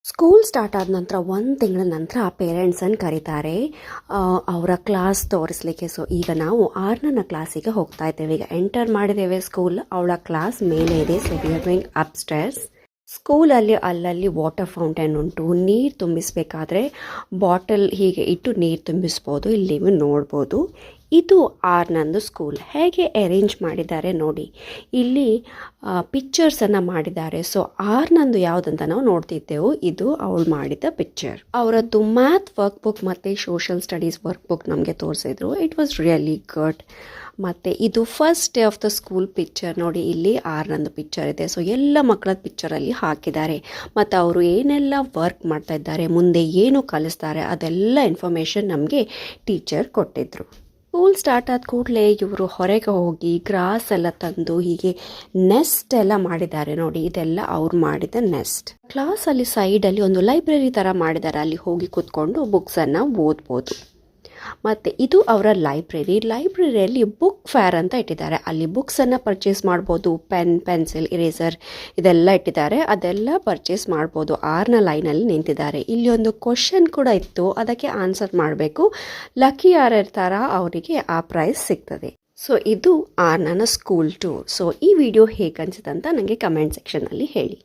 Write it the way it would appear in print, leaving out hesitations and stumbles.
School start ಆದ ನಂತರ 1 ತಿಂಗಳ ನಂತರ ಪೇರೆಂಟ್ಸನ್ನು ಕರೀತಾರೆ ಅವರ ಕ್ಲಾಸ್ ತೋರಿಸ್ಲಿಕ್ಕೆ. ಸೊ ಈಗ ನಾವು 6ನೇ ಕ್ಲಾಸಿಗೆ ಹೋಗ್ತಾ ಇದ್ದೇವೆ. ಈಗ ಎಂಟರ್ ಮಾಡಿದ್ದೇವೆ ಸ್ಕೂಲ್. ಅವಳ ಕ್ಲಾಸ್ ಮೇಲೆ ಇದೆ. So we are going upstairs. ಸ್ಕೂಲಲ್ಲಿ ಅಲ್ಲಲ್ಲಿ ವಾಟರ್ ಫೌಂಟೇನ್ ಉಂಟು. ನೀರು ತುಂಬಿಸಬೇಕಾದ್ರೆ ಬಾಟಲ್ ಹೀಗೆ ಇಟ್ಟು ನೀರು ತುಂಬಿಸ್ಬೋದು. ಇಲ್ಲಿ ನೀವು ನೋಡ್ಬೋದು. ಇದು ಆರ್ನಂದು ಸ್ಕೂಲ್. ಹೇಗೆ ಅರೇಂಜ್ ಮಾಡಿದ್ದಾರೆ ನೋಡಿ. ಇಲ್ಲಿ ಪಿಕ್ಚರ್ಸನ್ನು ಮಾಡಿದ್ದಾರೆ. ಸೊ ಆರ್ನಂದು ಯಾವುದಂತ ನಾವು ನೋಡ್ತಿದ್ದೆವು. ಇದು ಅವಳು ಮಾಡಿದ ಪಿಕ್ಚರ್. ಅವರದ್ದು ಮ್ಯಾಥ್ ವರ್ಕ್ ಬುಕ್ ಮತ್ತು ಸೋಷಿಯಲ್ ಸ್ಟಡೀಸ್ ವರ್ಕ್ ಬುಕ್ ನಮಗೆ ತೋರಿಸಿದ್ರು. It was really good. ಮತ್ತು ಇದು first day of the school picture ನೋಡಿ. ಇಲ್ಲಿ ಆರ್ನಂದು ಪಿಕ್ಚರ್ ಇದೆ. ಸೊ ಎಲ್ಲ ಮಕ್ಕಳ ಪಿಕ್ಚರಲ್ಲಿ ಹಾಕಿದ್ದಾರೆ. ಮತ್ತು ಅವರು ಏನೆಲ್ಲ ವರ್ಕ್ ಮಾಡ್ತಾ ಇದ್ದಾರೆ, ಮುಂದೆ ಏನು ಕಲಿಸ್ತಾರೆ, ಅದೆಲ್ಲ ಇನ್ಫಾರ್ಮೇಷನ್ ನಮಗೆ ಟೀಚರ್ ಕೊಟ್ಟಿದ್ರು. ಸ್ಕೂಲ್ ಸ್ಟಾರ್ಟ್ ಆದ ಕೂಡಲೇ ಇವರು ಹೊರಗೆ ಹೋಗಿ ಗ್ರಾಸ್ ಎಲ್ಲ ತಂದು ಹೀಗೆ ನೆಸ್ಟ್ ಎಲ್ಲ ಮಾಡಿದ್ದಾರೆ ನೋಡಿ. ಇದೆಲ್ಲ ಅವ್ರು ಮಾಡಿದ ನೆಸ್ಟ್. ಕ್ಲಾಸಲ್ಲಿ ಸೈಡಲ್ಲಿ ಒಂದು ಲೈಬ್ರರಿ ಥರ ಮಾಡಿದ್ದಾರೆ. ಅಲ್ಲಿ ಹೋಗಿ ಕೂತ್ಕೊಂಡು ಬುಕ್ಸನ್ನು ಓದ್ಬೋದು. ಮತ್ತು ಇದು ಅವರ ಲೈಬ್ರರಿಯಲ್ಲಿ ಬುಕ್ ಫೇರ್ ಅಂತ ಇಟ್ಟಿದ್ದಾರೆ. ಅಲ್ಲಿ ಬುಕ್ಸನ್ನು ಪರ್ಚೇಸ್ ಮಾಡ್ಬೋದು. ಪೆನ್, ಪೆನ್ಸಿಲ್, ಇರೇಸರ್ ಇದೆಲ್ಲ ಇಟ್ಟಿದ್ದಾರೆ. ಅದೆಲ್ಲ ಪರ್ಚೇಸ್ ಮಾಡ್ಬೋದು. 6ನೇ ಲೈನಲ್ಲಿ ನಿಂತಿದ್ದಾರೆ. ಇಲ್ಲಿ ಒಂದು ಕ್ವಶನ್ ಕೂಡ ಇತ್ತು. ಅದಕ್ಕೆ ಆನ್ಸರ್ ಮಾಡಬೇಕು. ಲಕ್ಕಿ ಯಾರು ಇರ್ತಾರ ಅವರಿಗೆ ಆ ಪ್ರೈಸ್ ಸಿಗ್ತದೆ. ಸೊ ಇದು 6ನೇ ಸ್ಕೂಲ್ ಟೂರ್. ಸೊ ಈ ವಿಡಿಯೋ ಹೇಗೆ ಅನಿಸುತ್ತೆ ಅಂತ ನನಗೆ ಕಮೆಂಟ್ ಸೆಕ್ಷನಲ್ಲಿ ಹೇಳಿ.